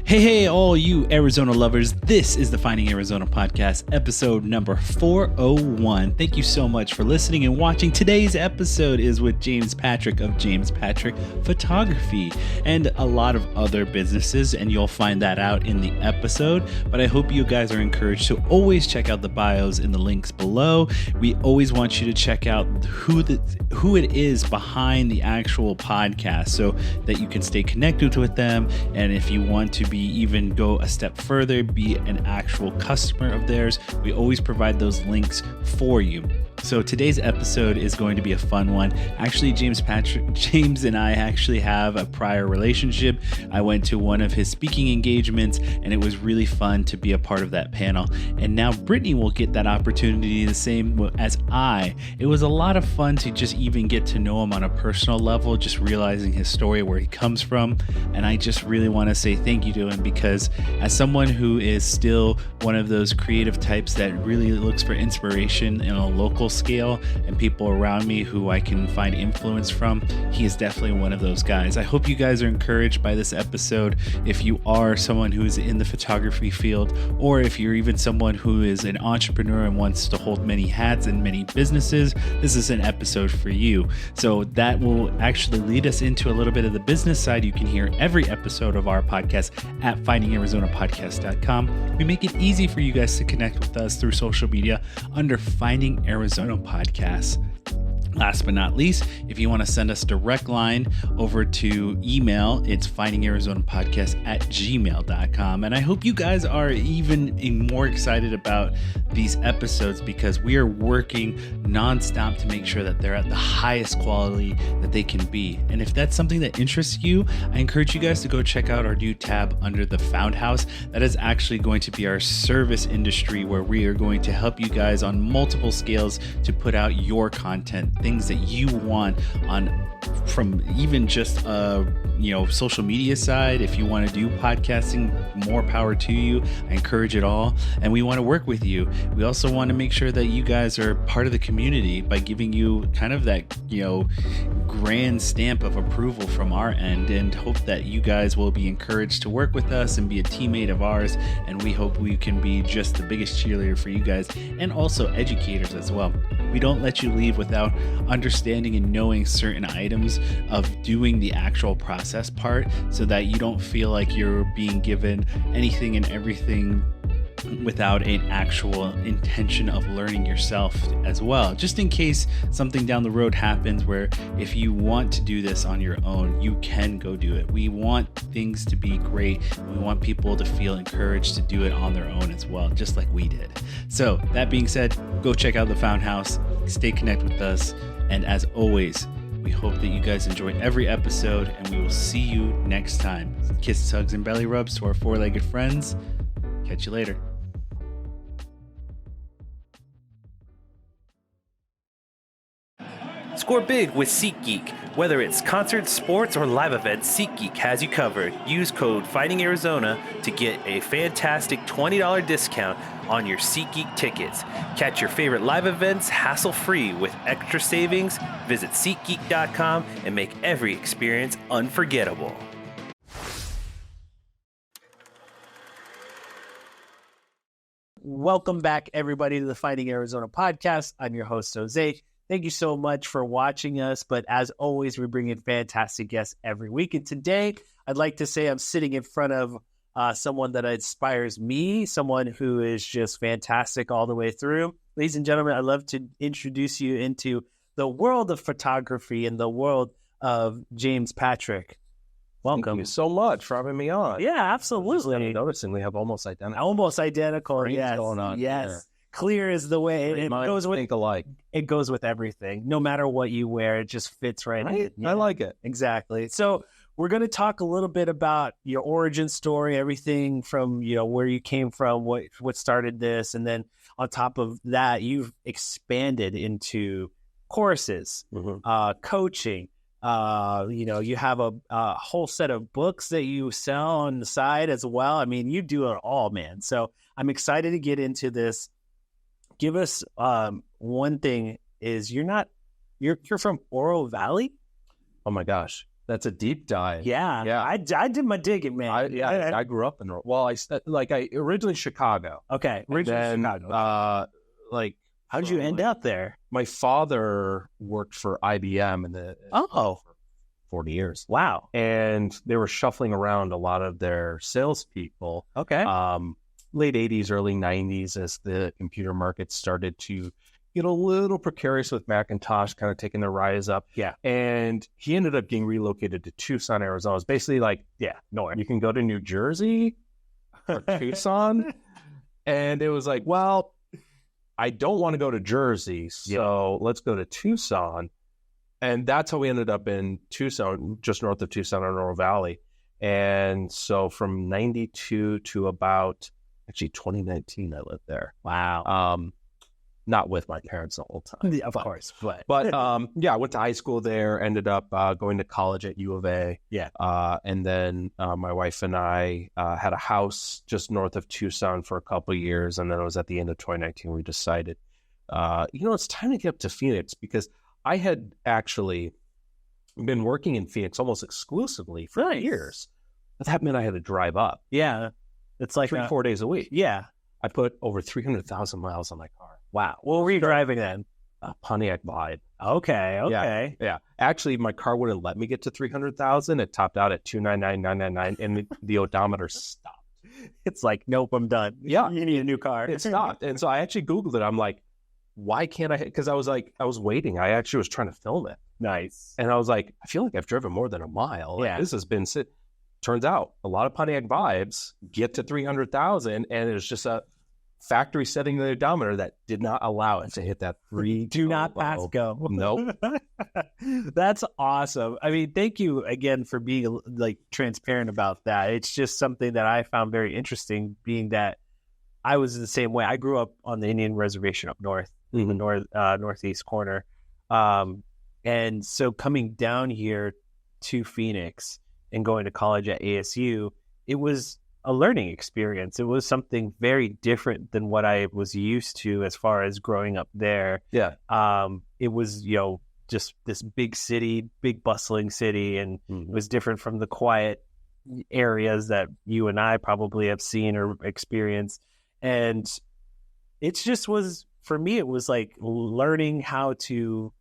Hey, all you Arizona lovers. This is the Finding Arizona podcast, episode number 401. Thank you so much for listening and watching. Today's episode is with James Patrick of James Patrick Photography and a lot of other businesses, and you'll find that out in the episode. But I hope you guys are encouraged to always check out the bios in the links below. We always want you to check out who it is behind the actual podcast so that you can stay connected with them. And if you want to even go a step further, be an actual customer of theirs, we always provide those links for you. So today's episode is going to be a fun one. Actually, James and I actually have a prior relationship. I went to one of his speaking engagements and it was really fun to be a part of that panel. And now Brittany will get that opportunity the same as I. It was a lot of fun to just even get to know him on a personal level, just realizing his story, where he comes from. And I just really want to say thank you to him, because as someone who is still one of those creative types that really looks for inspiration in a local scale and people around me who I can find influence from, he is definitely one of those guys. I hope you guys are encouraged by this episode. If you are someone who is in the photography field, or if you're even someone who is an entrepreneur and wants to hold many hats and many businesses, this is an episode for you. So that will actually lead us into a little bit of the business side. You can hear every episode of our podcast at findingarizonapodcast.com. We make it easy for you guys to connect with us through social media under Finding Arizona Podcast. Last but not least, if you want to send us direct line over to email, it's findingarizonapodcast@gmail.com. And I hope you guys are even more excited about these episodes, because we are working nonstop to make sure that they're at the highest quality that they can be. And if that's something that interests you, I encourage you guys to go check out our new tab under the Found House. That is actually going to be our service industry, where we are going to help you guys on multiple scales to put out your content, things that you want from even just social media side. If you want to do podcasting, more power to you. I encourage it all, and we want to work with you. We also want to make sure that you guys are part of the community by giving you kind of that grand stamp of approval from our end, and hope that you guys will be encouraged to work with us and be a teammate of ours. And we hope we can be just the biggest cheerleader for you guys, and also educators as well. We don't let you leave without understanding and knowing certain items of doing the actual process part, so that you don't feel like you're being given anything and everything without an actual intention of learning yourself as well, just in case something down the road happens where if you want to do this on your own, you can go do it. We want things to be great. We want people to feel encouraged to do it on their own as well, just like we did. So that being said, go check out the Found House, stay connected with us, and as always, we hope that you guys enjoy every episode, and we will see you next time. Kisses, hugs, and belly rubs to our four-legged friends. Catch you later. Score big with SeatGeek. Whether it's concerts, sports, or live events, SeatGeek has you covered. Use code FIGHTINGArizona to get a fantastic $20 discount on your SeatGeek tickets. Catch your favorite live events hassle-free with extra savings. Visit SeatGeek.com and make every experience unforgettable. Welcome back, everybody, to the Finding Arizona podcast. I'm your host, Jose. Thank you so much for watching us. But as always, we bring in fantastic guests every week. And today, I'd like to say I'm sitting in front of someone that inspires me, someone who is just fantastic all the way through. Ladies and gentlemen, I'd love to introduce you into the world of photography and the world of James Patrick. Welcome. Thank you so much for having me on. Yeah, absolutely. I'm noticing we have almost identical. Almost identical. Yes. Going on. Yes. Here. Clear is the way. It goes with think alike. It goes with everything. No matter what you wear, it just fits right in. Yeah. I like it. Exactly. So we're going to talk a little bit about your origin story, everything from where you came from, what started this, and then on top of that, you've expanded into courses, coaching. You have a whole set of books that you sell on the side as well. I mean, you do it all, man. So I'm excited to get into this. Give us one thing is you're from Oro Valley? Oh my gosh. That's a deep dive. Yeah. Yeah. I did my digging, man. I grew up in, I originally Chicago. Okay. Then, Chicago. How did you end up there? My father worked for IBM for 40 years. Wow. And they were shuffling around a lot of their salespeople. Okay. Late 80s, early 90s, as the computer market started to get a little precarious with Macintosh kind of taking the rise up. Yeah. And he ended up getting relocated to Tucson, Arizona. It's basically like, nowhere. You can go to New Jersey or Tucson. And it was like, well, I don't want to go to Jersey, so let's go to Tucson. And that's how we ended up in Tucson, just north of Tucson in Oro Valley. And so from 92 to about, 2019, I lived there. Wow. Not with my parents the whole time. Of course. But I went to high school there, ended up going to college at U of A. Yeah. And then my wife and I had a house just north of Tucson for a couple of years. And then it was at the end of 2019, we decided, it's time to get up to Phoenix, because I had actually been working in Phoenix almost exclusively for years. But that meant I had to drive up. Yeah. It's like 4 days a week. Yeah. I put over 300,000 miles on my car. Wow. What were you driving then? Pontiac Vibe. Okay. Yeah. Actually, my car wouldn't let me get to 300,000. It topped out at 299,999, and the odometer stopped. It's like, nope, I'm done. Yeah. You need a new car. It stopped. And so I actually Googled it. I'm like, why can't I? Because I was waiting. I actually was trying to film it. Nice. And I was like, I feel like I've driven more than a mile. Yeah. This has been Turns out a lot of Pontiac Vibes get to 300,000, and it's just a factory setting the odometer that did not allow it to hit that 3. Do not pass go. Nope. That's awesome. I mean, thank you again for being transparent about that. It's just something that I found very interesting, being that I was the same way. I grew up on the Indian reservation up north, in the northeast corner. And so coming down here to Phoenix and going to college at ASU, it was a learning experience. It was something very different than what I was used to as far as growing up there. Yeah. It was, just this big city, big bustling city, and it was different from the quiet areas that you and I probably have seen or experienced. And it just was, for me, it was like learning how to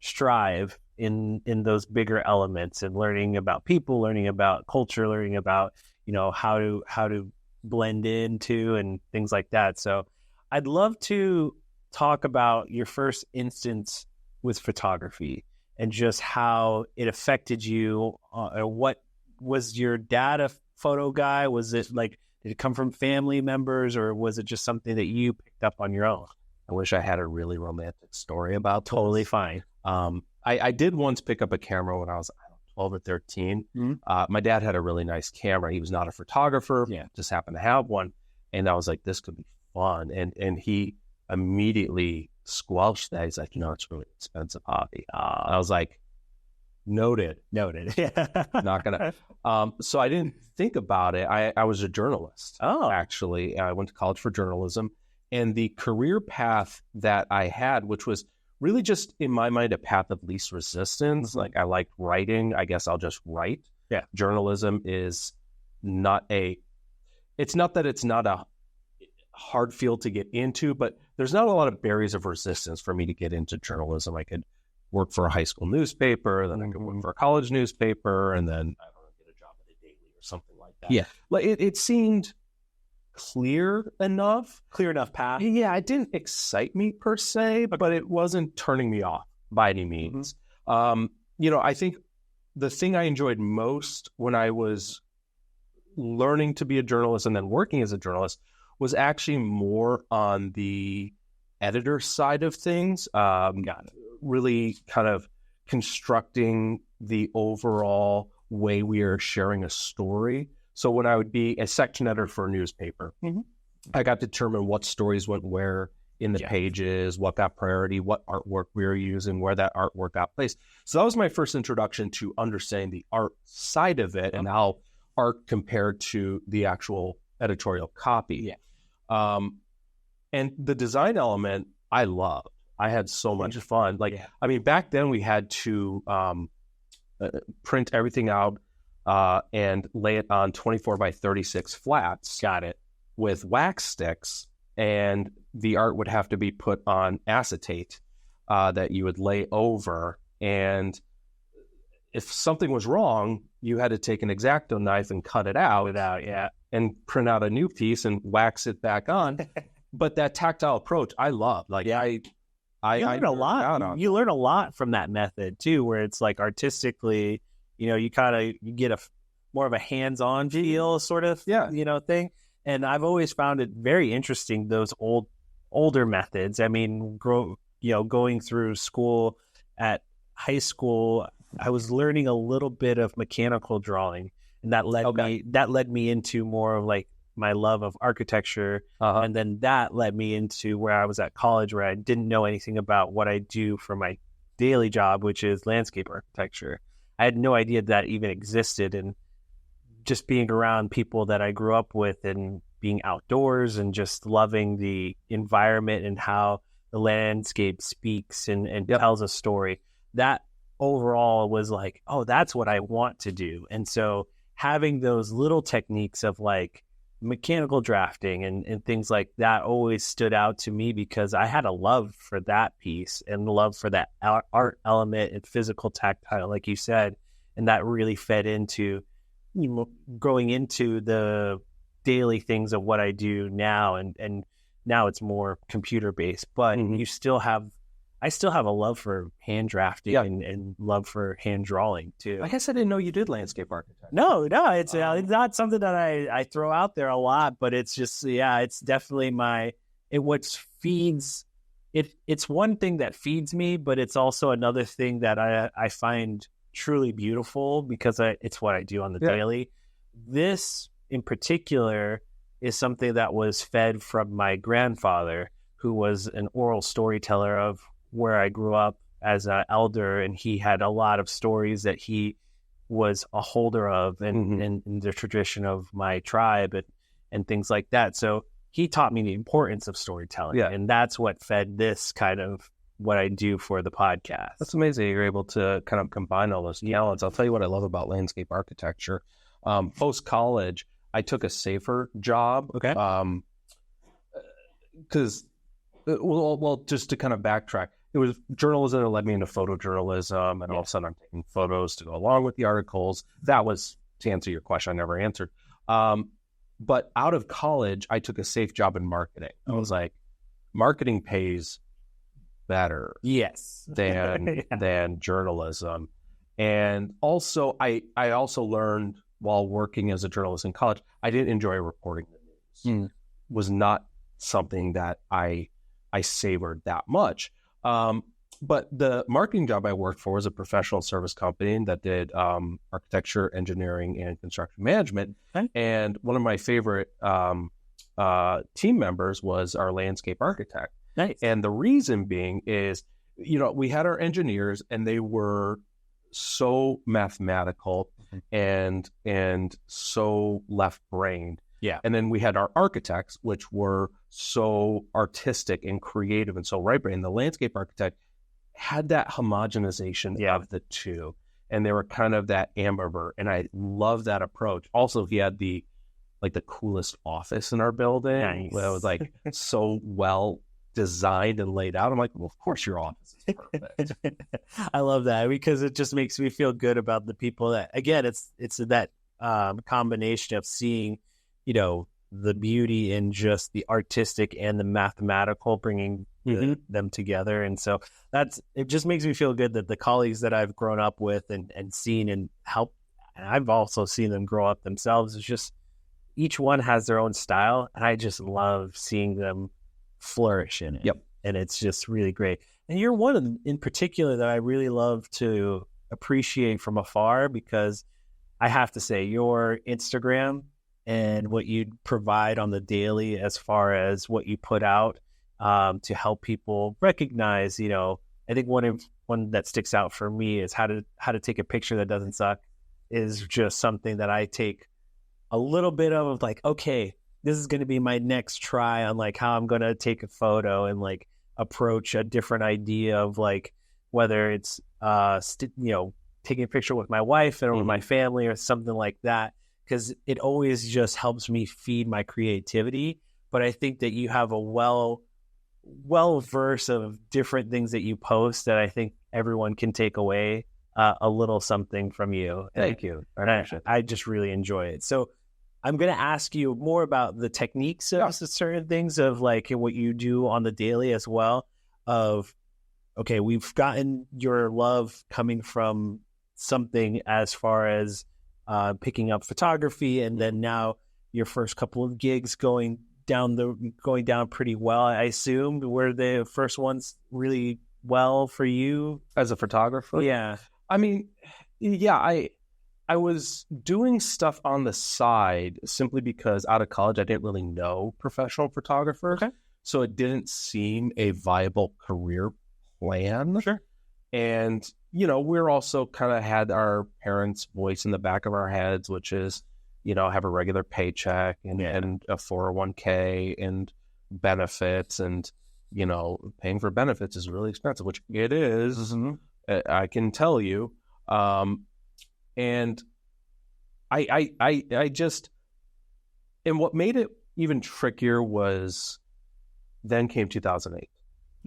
strive in those bigger elements, and learning about people, learning about culture, learning about how to blend into and things like that. So I'd love to talk about your first instance with photography and just how it affected you. What was your dad a photo guy? Was it did it come from family members, or was it just something that you picked up on your own? I wish I had a really romantic story about Totally this. fine. I did once pick up a camera when I was 12 or 13. My dad had a really nice camera. He was not a photographer, just happened to have one. And I was like, this could be fun. And he immediately squelched that. He's like, it's a really expensive hobby. I was like, noted. Yeah. Not gonna. So I didn't think about it. I was a journalist. Oh, actually, I went to college for journalism, and the career path that I had, which was really just in my mind a path of least resistance. Like, I liked writing. I guess I'll just write. Yeah. Journalism is not it's not that it's not a hard field to get into, but there's not a lot of barriers of resistance for me to get into journalism. I could work for a high school newspaper, then I could work for a college newspaper, and then I don't know, get a job at a daily or something like that. Yeah. Like it seemed clear enough path. Yeah, it didn't excite me per se, but it wasn't turning me off by any means. I think the thing I enjoyed most when I was learning to be a journalist and then working as a journalist was actually more on the editor side of things. Really kind of constructing the overall way we are sharing a story. So when I would be a section editor for a newspaper, I got to determine what stories went where in the pages, what got priority, what artwork we were using, where that artwork got placed. So that was my first introduction to understanding the art side of it and how art compared to the actual editorial copy. And the design element, I loved. I had so much fun. I mean, back then we had to print everything out, and lay it on 24 by 36 flats. Got it. With wax sticks, and the art would have to be put on acetate that you would lay over. And if something was wrong, you had to take an X-Acto knife and cut it out, and print out a new piece and wax it back on. But that tactile approach, I love. Like, I learn a lot. You learn a lot from that method too, where it's like artistically, you get a more of a hands-on feel sort of, thing. And I've always found it very interesting, those older methods. I mean, going through school at high school, I was learning a little bit of mechanical drawing, and that led me into more of like my love of architecture. And then that led me into where I was at college, where I didn't know anything about what I do for my daily job, which is landscape architecture. I had no idea that even existed. And just being around people that I grew up with and being outdoors and just loving the environment and how the landscape speaks and tells a story, that overall was like, oh, that's what I want to do. And so having those little techniques of like mechanical drafting and things like that always stood out to me, because I had a love for that piece and love for that art element and physical tactile, like you said. And that really fed into growing into the daily things of what I do now. And now it's more computer based, but I still have a love for hand drafting and love for hand drawing too. I guess I didn't know you did landscape architecture. No, it's not something that I throw out there a lot, but it's just, it's definitely it's one thing that feeds me, but it's also another thing that I find truly beautiful, because it's what I do on the daily. This in particular is something that was fed from my grandfather, who was an oral storyteller of where I grew up as an elder, and he had a lot of stories that he was a holder of in the tradition of my tribe and things like that. So he taught me the importance of storytelling, and that's what fed this kind of what I do for the podcast. That's amazing. You're able to kind of combine all those talents. I'll tell you what I love about landscape architecture. Post-college, I took a safer job. Okay. Because, just to kind of backtrack, it was journalism that led me into photojournalism, and all of a sudden I'm taking photos to go along with the articles. That was, to answer your question, I never answered. But out of college, I took a safe job in marketing. I was like, marketing pays better than journalism. And also, I also learned while working as a journalist in college, I didn't enjoy reporting the news. Was not something that I savored that much. But the marketing job I worked for was a professional service company that did architecture, engineering, and construction management. Okay. And one of my favorite team members was our landscape architect. Nice. And the reason being is, we had our engineers, and they were so mathematical and so left-brained. Yeah. And then we had our architects, which were so artistic and creative and so right-brained. The landscape architect had that homogenization of the two, and they were kind of that ambivert. And I love that approach. Also, he had the coolest office in our building. Nice. That was like so well designed and laid out. I'm like, well, of course your office is perfect. I love that, because it just makes me feel good about the people that, again, it's that combination of seeing, the beauty in just the artistic and the mathematical, bringing them together. And so it just makes me feel good that the colleagues that I've grown up with and seen and helped, and I've also seen them grow up themselves, is just each one has their own style. And I just love seeing them flourish in it. Yep. And it's just really great. And you're one of them in particular that I really love to appreciate from afar, because I have to say your Instagram and what you provide on the daily, as far as what you put out to help people recognize, I think one that sticks out for me is how to take a picture that doesn't suck, is just something that I take a little bit of like, okay, this is going to be my next try on like how I'm going to take a photo and like approach a different idea of like, whether it's, taking a picture with my wife or with my family or something like that, because it always just helps me feed my creativity. But I think that you have a well verse of different things that you post that I think everyone can take away a little something from you. Thank you. I just really enjoy it. So I'm going to ask you more about the techniques of certain things of like what you do on the daily as well. Of, okay, we've gotten your love coming from something as far as picking up photography, and then now your first couple of gigs going down pretty well. I assume were the first ones really well for you as a photographer? Yeah, I mean, yeah, I was doing stuff on the side simply because out of college I didn't really know professional photographers, so it didn't seem a viable career plan. Sure. And, we're also kind of had our parents' voice in the back of our heads, which is, have a regular paycheck and a 401k and benefits. And, paying for benefits is really expensive, which it is. I can tell you. And I just, and what made it even trickier was then came 2008.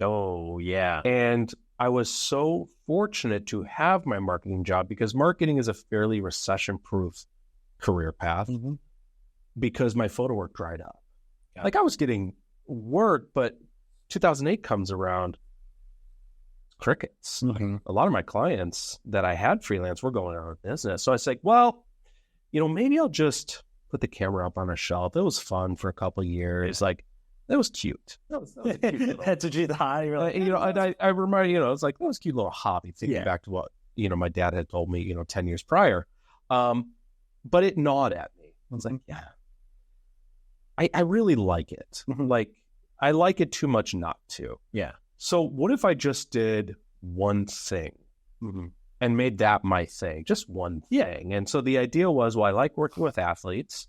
Oh, yeah. And I was so fortunate to have my marketing job because marketing is a fairly recession-proof career path because my photo work dried up. Like I was getting work, but 2008 comes around, crickets. A lot of my clients that I had freelance were going out of business. So I was like, well, maybe I'll just put the camera up on a shelf. It was fun for a couple of years. Like, that was cute. That was a cute little, that's what you thought. You're like, and I remember, it's like, that was a cute little hobby, thinking back to what, my dad had told me, 10 years prior. But it gnawed at me. I was like, yeah, I really like it. Like, I like it too much not to. Yeah. So what if I just did one thing and made that my thing, just one thing? And so the idea was, well, I like working with athletes.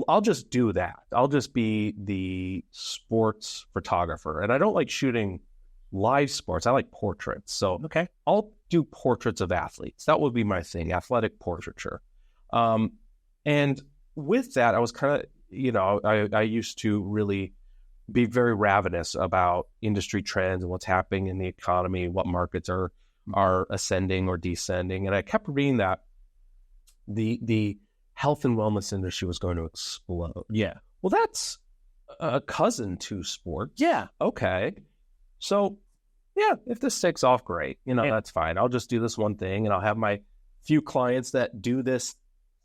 I'll just do that. I'll just be the sports photographer. And I don't like shooting live sports. I like portraits. So I'll do portraits of athletes. That would be my thing, athletic portraiture. And with that, I was kind of, I used to really be very ravenous about industry trends and what's happening in the economy, what markets are ascending or descending. And I kept reading that the health and wellness industry was going to explode. Yeah. Well, that's a cousin to sports. Yeah. Okay. So, yeah, if this takes off, great. That's fine. I'll just do this one thing and I'll have my few clients that do this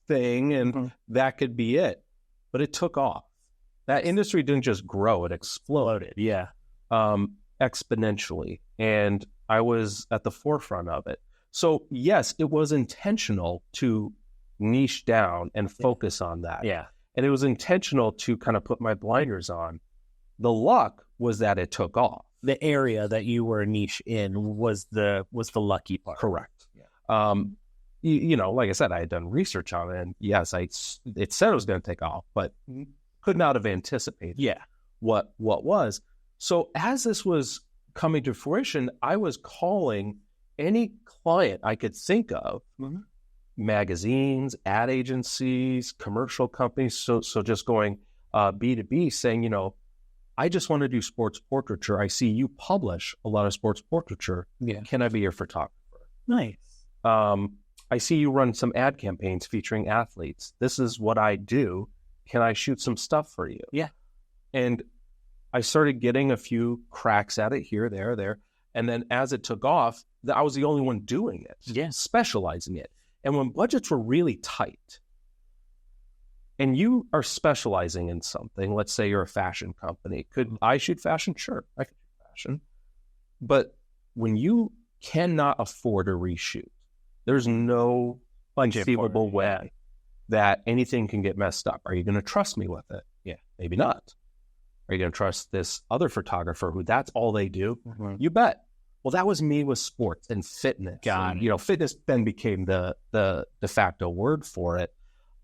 thing and that could be it. But it took off. That industry didn't just grow, it exploded. Yeah. Exponentially. And I was at the forefront of it. So, yes, it was intentional to niche down and focus on that. Yeah. And it was intentional to kind of put my blinders on. The luck was that it took off. The area that you were niche in was the lucky part. Correct. Yeah. Like I said, I had done research on it, and yes, it said it was going to take off, but could not have anticipated what was. So as this was coming to fruition, I was calling any client I could think of, magazines, ad agencies, commercial companies. So just going B2B, saying, I just want to do sports portraiture. I see you publish a lot of sports portraiture. Yeah. Can I be your photographer? Nice. I see you run some ad campaigns featuring athletes. This is what I do. Can I shoot some stuff for you? Yeah. And I started getting a few cracks at it here, there. And then as it took off, I was the only one doing it, specializing it. And when budgets were really tight and you are specializing in something, let's say you're a fashion company. Could I shoot fashion? Sure, I could shoot fashion. But when you cannot afford a reshoot, there's no conceivable way that anything can get messed up. Are you going to trust me with it? Yeah. Maybe not. Are you going to trust this other photographer who that's all they do? You bet. Well, that was me with sports and fitness. Fitness then became the de facto word for it.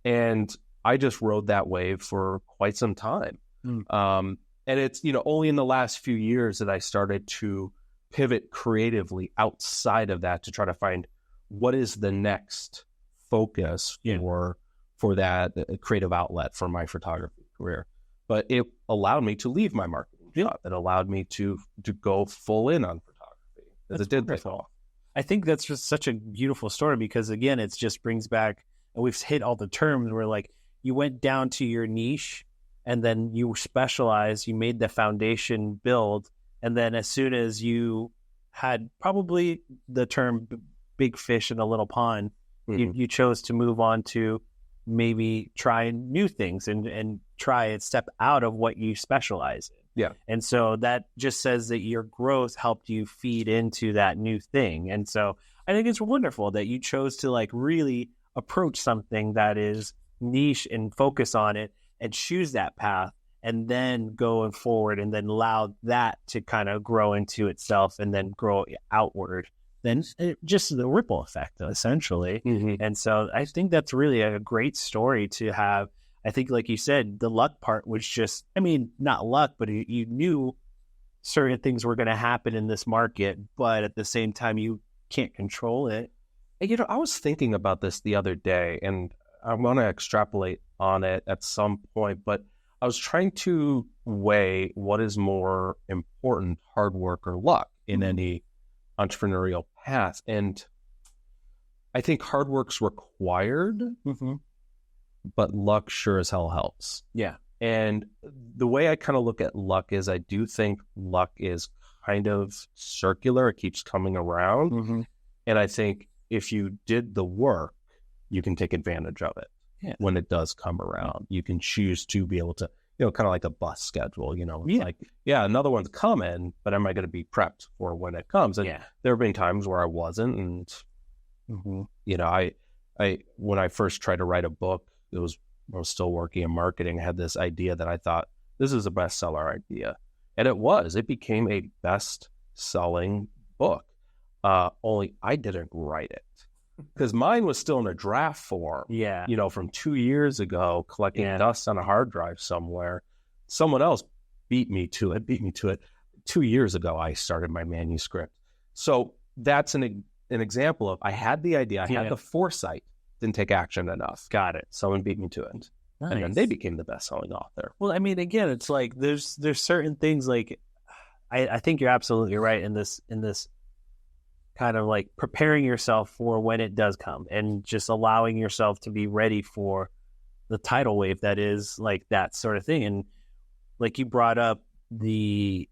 And I just rode that wave for quite some time. And it's, only in the last few years that I started to pivot creatively outside of that to try to find what is the next focus for that creative outlet for my photography career. But it allowed me to leave my marketing job. It allowed me to go full in on photography. Because it did take off. I think that's just such a beautiful story because, again, it just brings back, and we've hit all the terms where, like, you went down to your niche and then you specialized, you made the foundation build, and then as soon as you had probably the term big fish in a little pond, you chose to move on to maybe try new things and try and step out of what you specialize in. Yeah. And so that just says that your growth helped you feed into that new thing. And so I think it's wonderful that you chose to like really approach something that is niche and focus on it and choose that path and then going forward and then allow that to kind of grow into itself and then grow outward. Then just the ripple effect, essentially. And so I think that's really a great story to have. I think, like you said, the luck part was just, I mean, not luck, but you knew certain things were going to happen in this market, but at the same time, you can't control it. And, I was thinking about this the other day, and I want to extrapolate on it at some point, but I was trying to weigh what is more important, hard work or luck in any entrepreneurial path. And I think hard work's required, but luck sure as hell helps. Yeah. And the way I kind of look at luck is I do think luck is kind of circular. It keeps coming around. And I think if you did the work, you can take advantage of it when it does come around. You can choose to be able to, kind of like a bus schedule, like, another one's coming, but am I going to be prepped for when it comes? And there have been times where I wasn't. And, I when I first tried to write a book, I was still working in marketing. I had this idea that I thought, this is a bestseller idea. And it became a best-selling book. Only I didn't write it. Because mine was still in a draft form, from 2 years ago, collecting dust on a hard drive somewhere. Someone else beat me to it. 2 years ago, I started my manuscript. So that's an example of I had the idea, I had the foresight, didn't take action enough. Got it. Someone beat me to it. Nice. And then they became the best-selling author. Well, I mean, again, it's like there's certain things like I think you're absolutely right in this kind of like preparing yourself for when it does come and just allowing yourself to be ready for the tidal wave that is like that sort of thing. And like you brought up the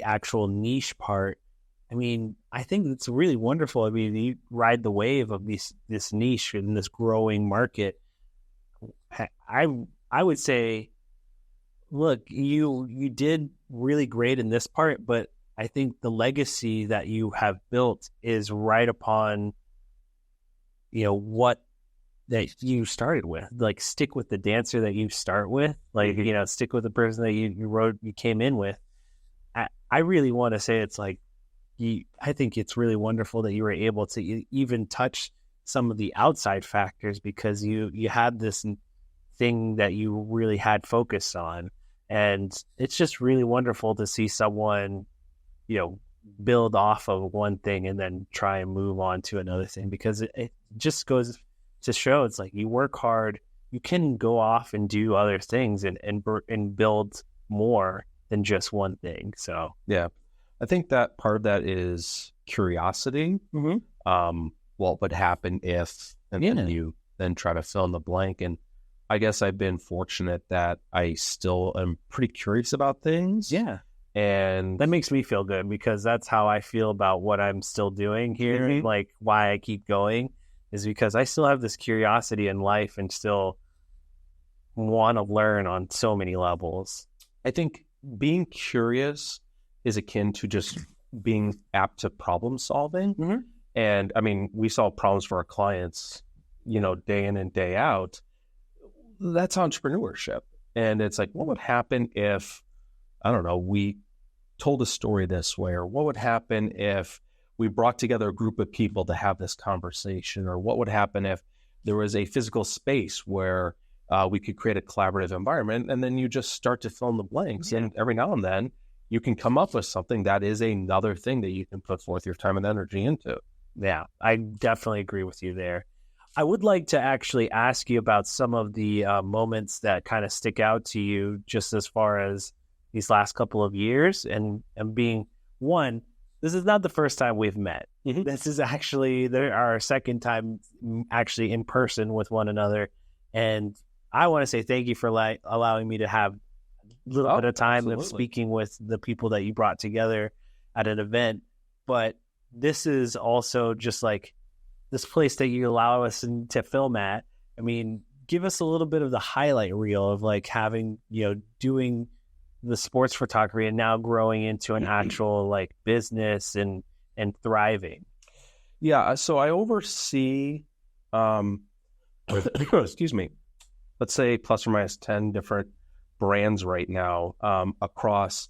actual niche part. I mean, I think it's really wonderful. I mean, you ride the wave of this niche in this growing market. I would say, look, you did really great in this part, but I think the legacy that you have built is right upon, what that you started with. Like, stick with the dancer that you start with. Like, stick with the person that you came in with. I really want to say it's like, I think it's really wonderful that you were able to even touch some of the outside factors because you had this thing that you really had focus on. And it's just really wonderful to see someone build off of one thing and then try and move on to another thing because it just goes to show it's like you work hard, you can go off and do other things and build more than just one thing. So yeah, I think that part of that is curiosity. What would happen if, and then you then try to fill in the blank. And I guess I've been fortunate that I still am pretty curious about things. Yeah. And that makes me feel good because that's how I feel about what I'm still doing here. Like why I keep going is because I still have this curiosity in life and still want to learn on so many levels. I think being curious is akin to just being apt to problem solving. And I mean, we solve problems for our clients, day in and day out. That's entrepreneurship. And it's like, what would happen if, I don't know, we told a story this way, or what would happen if we brought together a group of people to have this conversation, or what would happen if there was a physical space where we could create a collaborative environment, and then you just start to fill in the blanks. And every now and then you can come up with something that is another thing that you can put forth your time and energy into. Yeah, I definitely agree with you there. I would like to actually ask you about some of the moments that kind of stick out to you just as far as these last couple of years and being one, this is not the first time we've met. Mm-hmm. This is actually our second time actually in person with one another. And I want to say thank you for allowing me to have a little bit of time of speaking with the people that you brought together at an event. But this is also just like this place that you allow us to film at. I mean, give us a little bit of the highlight reel of like having, doing the sports photography and now growing into an actual like business and thriving. Yeah. So I oversee, excuse me, let's say plus or minus 10 different brands right now, across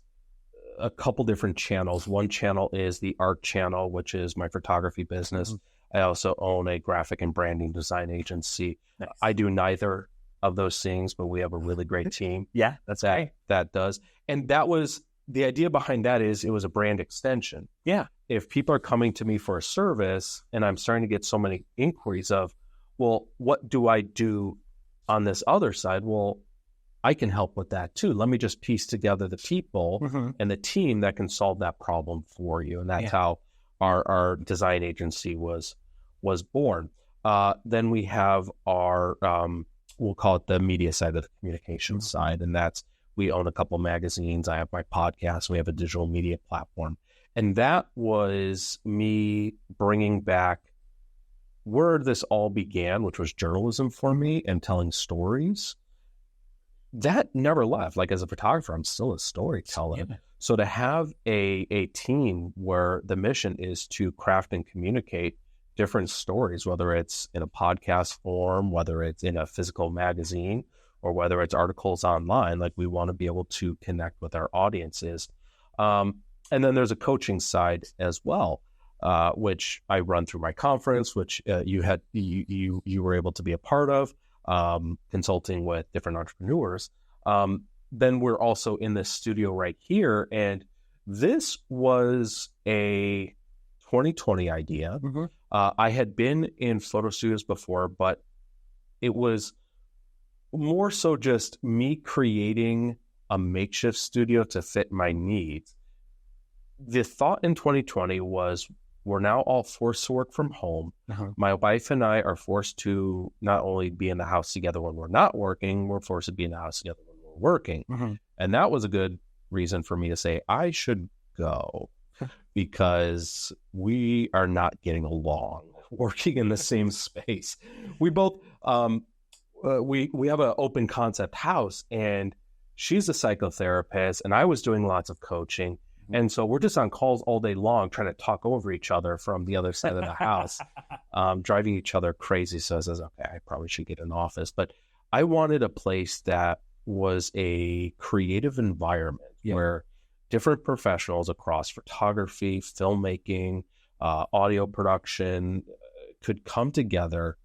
a couple different channels. One channel is the art channel, which is my photography business. Mm-hmm. I also own a graphic and branding design agency. Nice. I do neither of those things, but we have a really great team. Yeah, that's right. That does. And that was the idea behind that is it was a brand extension. Yeah. If people are coming to me for a service and I'm starting to get so many inquiries of, well, what do I do on this other side? Well, I can help with that too. Let me just piece together the people mm-hmm. and the team that can solve that problem for you. And that's how our design agency was born. Then we have our, we'll call it the media side of the communication mm-hmm. side. And that's, we own a couple magazines. I have my podcast. We have a digital media platform. And that was me bringing back where this all began, which was journalism for me and telling stories. That never left. Like as a photographer, I'm still a storyteller. Yeah. So to have a team where the mission is to craft and communicate different stories, whether it's in a podcast form, whether it's in a physical magazine, or whether it's articles online, like we want to be able to connect with our audiences. And then there's a coaching side as well, which I run through my conference, which you were able to be a part of, consulting with different entrepreneurs. Then we're also in this studio right here. And this was a 2020 idea. Mm-hmm. I had been in photo studios before, but it was more so just me creating a makeshift studio to fit my needs. The thought in 2020 was we're now all forced to work from home. Uh-huh. My wife and I are forced to not only be in the house together when we're not working, we're forced to be in the house together when we're working. Mm-hmm. And that was a good reason for me to say, I should go because we are not getting along working in the same space. We both, we have an open concept house and she's a psychotherapist and I was doing lots of coaching. And so we're just on calls all day long trying to talk over each other from the other side of the house, driving each other crazy. So I says, okay, I probably should get an office. But I wanted a place that was a creative environment where different professionals across photography, filmmaking, audio production could come together,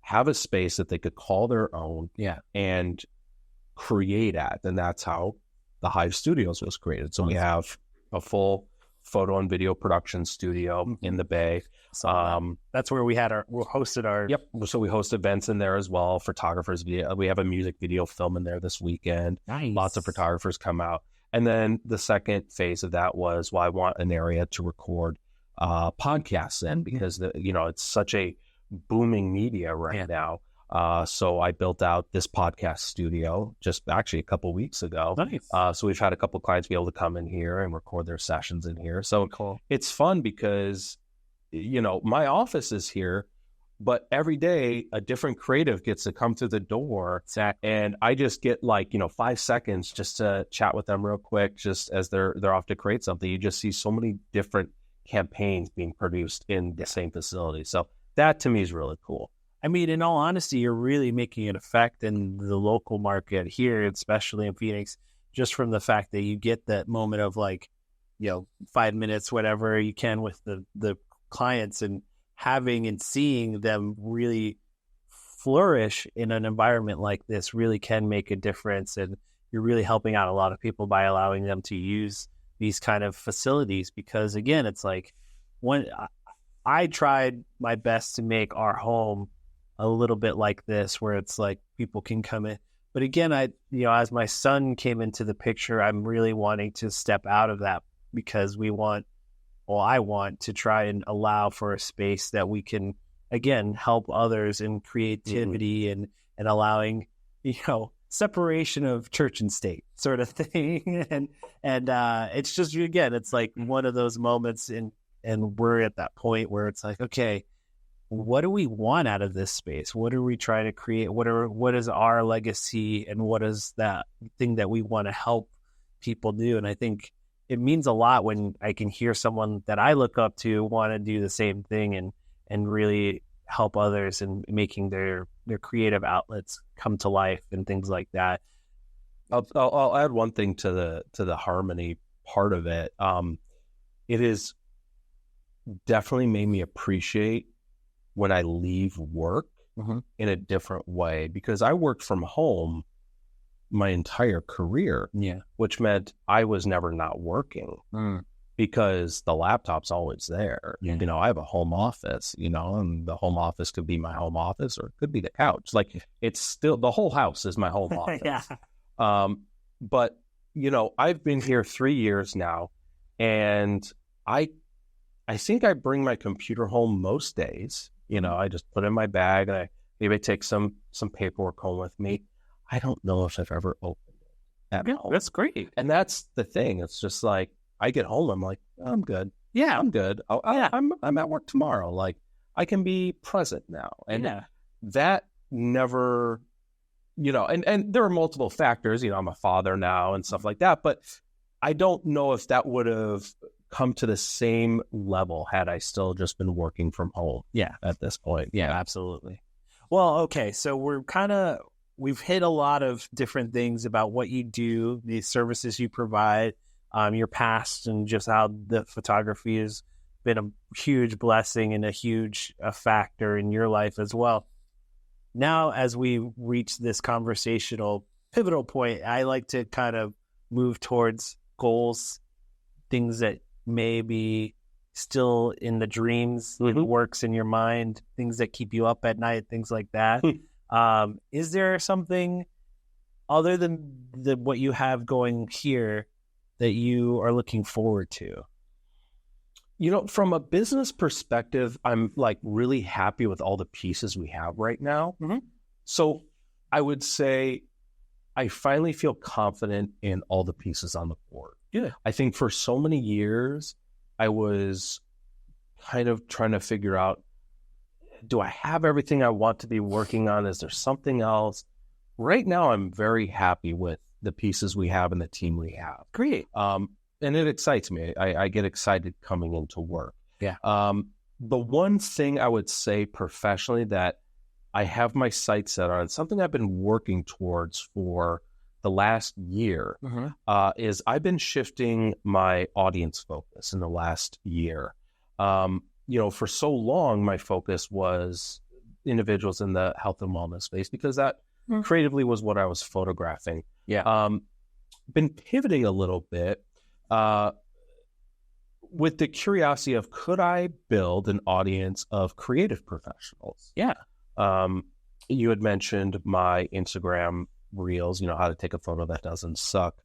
have a space that they could call their own and create at. And that's how the Hive Studios was created. So we have a full photo and video production studio in the Bay. That's where we hosted our... Yep. So we host events in there as well. Photographers, we have a music video film in there this weekend. Nice. Lots of photographers come out. And then the second phase of that was, well, I want an area to record podcasts in because it's such a booming media right now. So I built out this podcast studio just actually a couple weeks ago. Nice. So we've had a couple clients be able to come in here and record their sessions in here. So cool. It's fun because, my office is here, but every day a different creative gets to come through the door. Exactly. And I just get 5 seconds just to chat with them real quick, just as they're off to create something. You just see so many different campaigns being produced in the same facility. So that to me is really cool. I mean, in all honesty, you're really making an effect in the local market here, especially in Phoenix, just from the fact that you get that moment of 5 minutes, whatever you can with the clients and having and seeing them really flourish in an environment like this really can make a difference. And you're really helping out a lot of people by allowing them to use these kind of facilities because, again, it's like I tried my best to make our home a little bit like this, where it's like people can come in. But again, as my son came into the picture, I'm really wanting to step out of that, because I want to try and allow for a space that we can, again, help others in creativity and allowing, separation of church and state sort of thing. and it's just, again, it's like one of those moments and we're at that point where it's like, okay, what do we want out of this space? What are we trying to create? What is our legacy, and what is that thing that we want to help people do? And I think it means a lot when I can hear someone that I look up to want to do the same thing and really help others in making their creative outlets come to life and things like that. I'll add one thing to the harmony part of it. It is definitely made me appreciate when I leave work in a different way, because I worked from home my entire career, which meant I was never not working because the laptop's always there. I have a home office, and the home office could be my home office, or it could be the couch. Like, it's still, the whole house is my home office. But I've been here 3 years now, and I think I bring my computer home most days. I just put it in my bag, and maybe I take some paperwork home with me. I don't know if I've ever opened it at home. That's great. And that's the thing. It's just like, I get home, I'm like, I'm good. Yeah, I'm good. I'm at work tomorrow. Like, I can be present now. And that never, and there are multiple factors. I'm a father now and stuff like that. But I don't know if that would have come to the same level had I still just been working from home. At this point. Yeah, absolutely. Well, okay. So we've hit a lot of different things about what you do, the services you provide, your past, and just how the photography has been a huge blessing and a huge factor in your life as well. Now, as we reach this conversational pivotal point, I like to kind of move towards goals, things that may be still in the dreams, works in your mind, things that keep you up at night, things like that. Is there something other than what you have going here that you are looking forward to? From a business perspective, I'm like really happy with all the pieces we have right now. So I would say I finally feel confident in all the pieces on the board. I think for so many years, I was kind of trying to figure out, do I have everything I want to be working on? Is there something else? Right now, I'm very happy with the pieces we have and the team we have. Great. And it excites me. I get excited coming into work. The one thing I would say professionally that I have my sights set on, something I've been working towards for the last year, is I've been shifting my audience focus in the last year. For so long, my focus was individuals in the health and wellness space, because that creatively was what I was photographing. Been pivoting a little bit with the curiosity of, could I build an audience of creative professionals? You had mentioned my Instagram reels, how to take a photo that doesn't suck.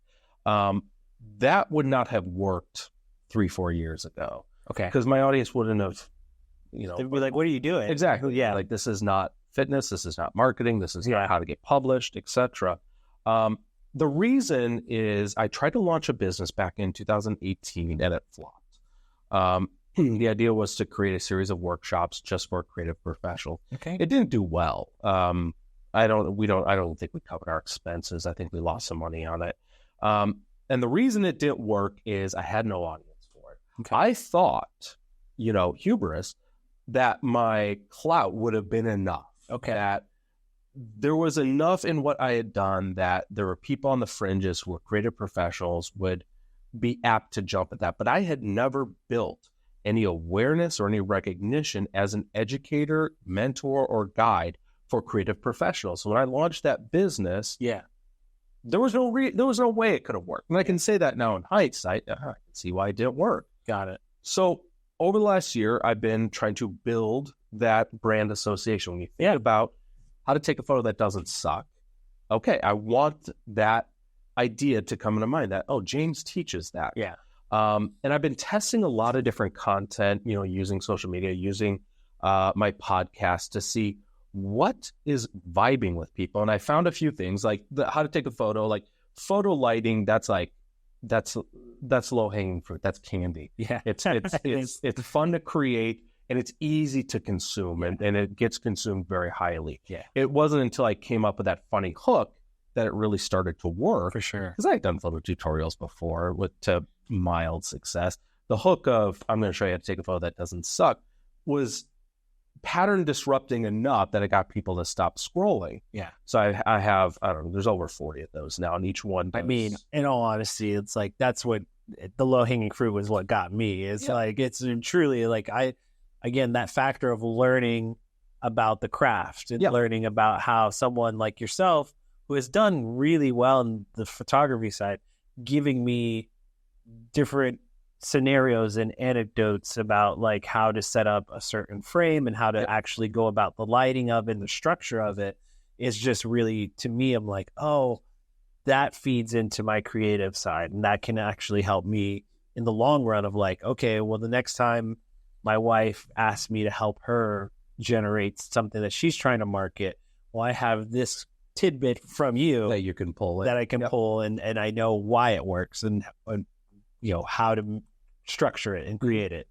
That would not have worked 3-4 years ago. Okay. Because my audience wouldn't have, they'd be like, what are you doing? Exactly. Like, this is not fitness. This is not marketing. This is not how to get published, etc. The reason is I tried to launch a business back in 2018 and it flopped. The idea was to create a series of workshops just for creative professionals. Okay. It didn't do well. I don't think we covered our expenses. I think we lost some money on it. And the reason it didn't work is I had no audience for it. Okay. I thought, hubris, that my clout would have been enough. That there was enough in what I had done that there were people on the fringes who were creative professionals would be apt to jump at that. But I had never built any awareness or any recognition as an educator, mentor, or guide for creative professionals. So when I launched that business, there was no way it could have worked. And I can say that now in hindsight, I can see why it didn't work. Got it. So over the last year, I've been trying to build that brand association. When you think about how to take a photo that doesn't suck, okay, I want that idea to come into mind that, oh, James teaches that. Yeah. And I've been testing a lot of different content, using social media, using my podcast to see what is vibing with people. And I found a few things like how to take a photo, like photo lighting. That's low hanging fruit. That's candy. Yeah. It's fun to create and it's easy to consume and it gets consumed very highly. Yeah. It wasn't until I came up with that funny hook that it really started to work. For sure. Because I had done photo tutorials before to mild success. The hook of, I'm going to show you how to take a photo that doesn't suck, was pattern disrupting enough that it got people to stop scrolling. Yeah. So I have, I don't know, there's over 40 of those now, and each one does. I mean, in all honesty, it's like that's what the low hanging fruit was what got me. It's like, it's truly like again, that factor of learning about the craft and learning about how someone like yourself, who has done really well in the photography side, giving me different scenarios and anecdotes about like how to set up a certain frame and how to actually go about the lighting of it and the structure of it is just really, to me, I'm like, oh, that feeds into my creative side. And that can actually help me in the long run of like, okay, well, the next time my wife asks me to help her generate something that she's trying to market, well, I have this tidbit from you that you can pull it, that I can pull, and I know why it works and how to structure it and create it.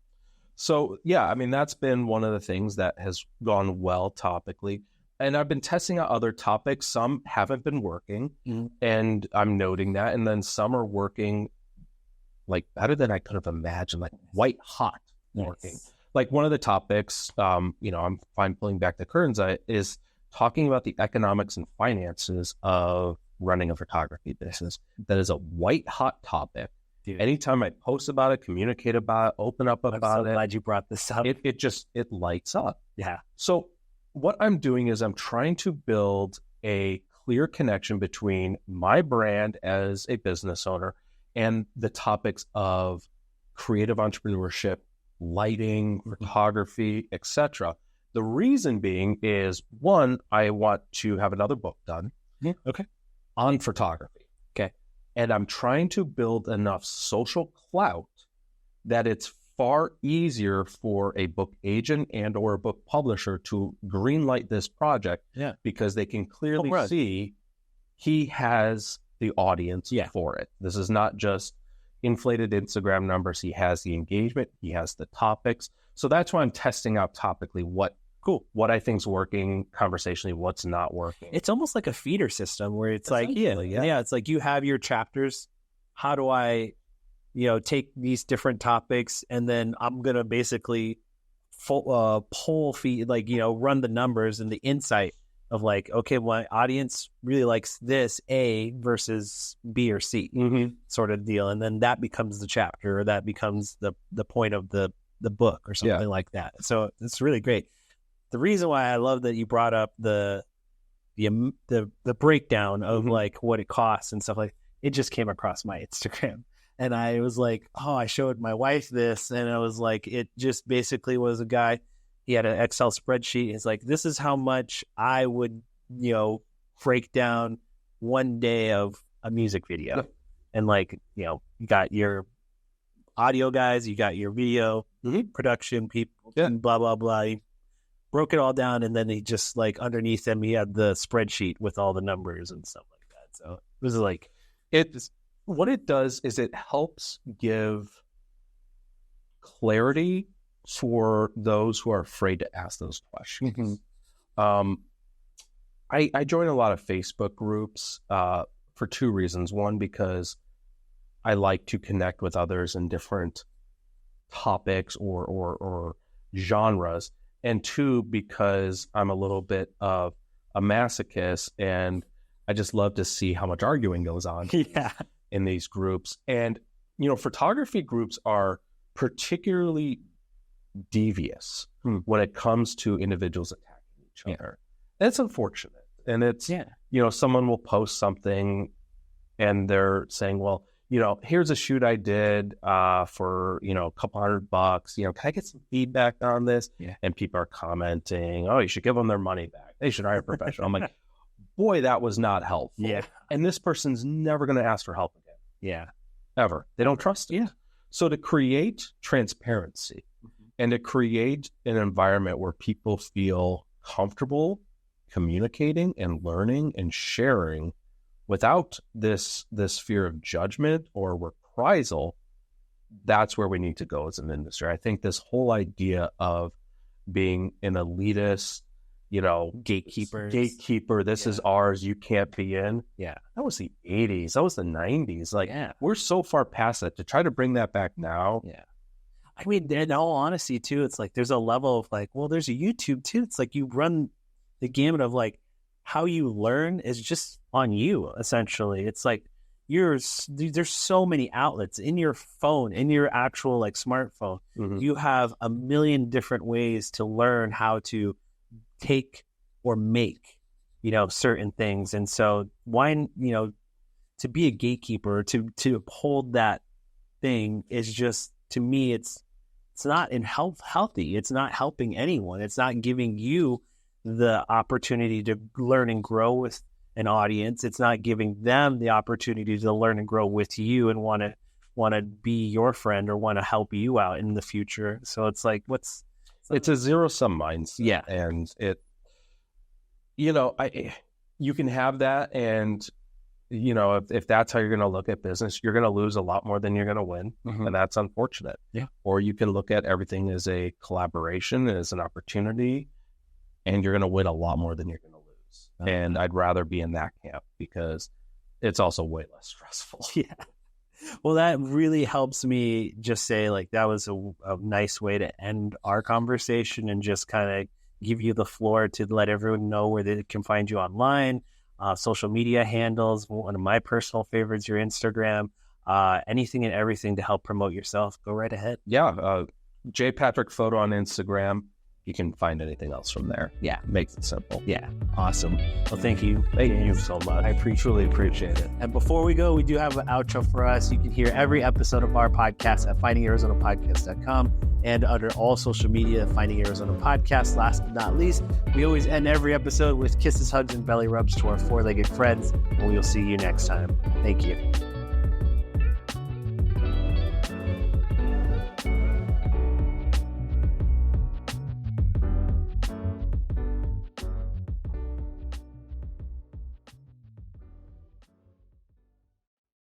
So yeah, I mean, that's been one of the things that has gone well topically. And I've been testing out other topics. Some haven't been working, and I'm noting that. And then some are working like better than I could have imagined, like white hot working. Like one of the topics, I'm fine pulling back the curtains, is talking about the economics and finances of running a photography business. That is a white hot topic. Dude. Anytime I post about it, communicate about it, open up about it. I'm so glad you brought this up. It lights up. Yeah. So what I'm doing is I'm trying to build a clear connection between my brand as a business owner and the topics of creative entrepreneurship, lighting, photography, etc. The reason being is, one, I want to have another book done on photography. And I'm trying to build enough social clout that it's far easier for a book agent and or a book publisher to greenlight this project because they can clearly see he has the audience for it. This is not just inflated Instagram numbers. He has the engagement. He has the topics. So that's why I'm testing out topically what I think's working conversationally, what's not working. It's almost like a feeder system where it's like, it's like you have your chapters. How do I, take these different topics and then I'm going to basically poll feed, run the numbers and the insight of like, okay, my audience really likes this A versus B or C sort of deal. And then that becomes the chapter, or that becomes the point of the book or something like that. So it's really great. The reason why I love that you brought up the breakdown of like what it costs and stuff, like it just came across my Instagram and I was like, oh, I showed my wife this, and I was like, it just basically was a guy, he had an Excel spreadsheet. It's like, this is how much I would, break down one day of a music video. And like, you got your audio guys, you got your video production people, and blah, blah, blah. He broke it all down, and then he just like underneath him, he had the spreadsheet with all the numbers and stuff like that. So it was like, what it does is it helps give clarity for those who are afraid to ask those questions. I join a lot of Facebook groups for two reasons. One, because I like to connect with others in different topics or genres. And two, because I'm a little bit of a masochist and I just love to see how much arguing goes on in these groups. And, photography groups are particularly devious when it comes to individuals attacking each other. And it's unfortunate. And it's, someone will post something and they're saying, well, here's a shoot I did for, a couple $100. Can I get some feedback on this? Yeah. And people are commenting, oh, you should give them their money back. They should hire a professional. I'm like, boy, that was not helpful. Yeah. And this person's never going to ask for help again. Yeah. Ever. They don't trust it. Yeah. So to create transparency and to create an environment where people feel comfortable communicating and learning and sharing without this fear of judgment or reprisal, that's where we need to go as an industry. I think this whole idea of being an elitist, gatekeeper, this is ours, you can't be in. Yeah. That was the 80s. That was the 90s. We're so far past that. To try to bring that back now. Yeah. I mean, in all honesty, too, it's like there's a level of like, well, there's a YouTube, too. It's like you run the gamut of like how you learn is just on you, essentially. It's like there's so many outlets in your phone, in your actual like smartphone. Mm-hmm. You have a million different ways to learn how to take or make, certain things. And so why, to be a gatekeeper, to uphold that thing is just, to me, it's not healthy. It's not helping anyone. It's not giving you the opportunity to learn and grow with an audience. It's not giving them the opportunity to learn and grow with you and want to be your friend or want to help you out in the future. So it's like, it's a zero-sum mindset. Yeah. And you can have that. And, if that's how you're going to look at business, you're going to lose a lot more than you're going to win. Mm-hmm. And that's unfortunate. Yeah. Or you can look at everything as a collaboration, as an opportunity, and you're going to win a lot more than you're going to lose. And I'd rather be in that camp because it's also way less stressful. Yeah. Well, that really helps me just say like that was a nice way to end our conversation and just kind of give you the floor to let everyone know where they can find you online, social media handles. One of my personal favorites, your Instagram, anything and everything to help promote yourself. Go right ahead. Yeah. J Patrick Photo on Instagram. You can find anything else from there. Yeah. Makes it simple. Yeah. Awesome. Well, thank you. Thank you so much. I truly appreciate it. And before we go, we do have an outro for us. You can hear every episode of our podcast at findingarizonapodcast.com and under all social media, Finding Arizona Podcast. Last but not least, we always end every episode with kisses, hugs, and belly rubs to our four-legged friends. And we will see you next time. Thank you.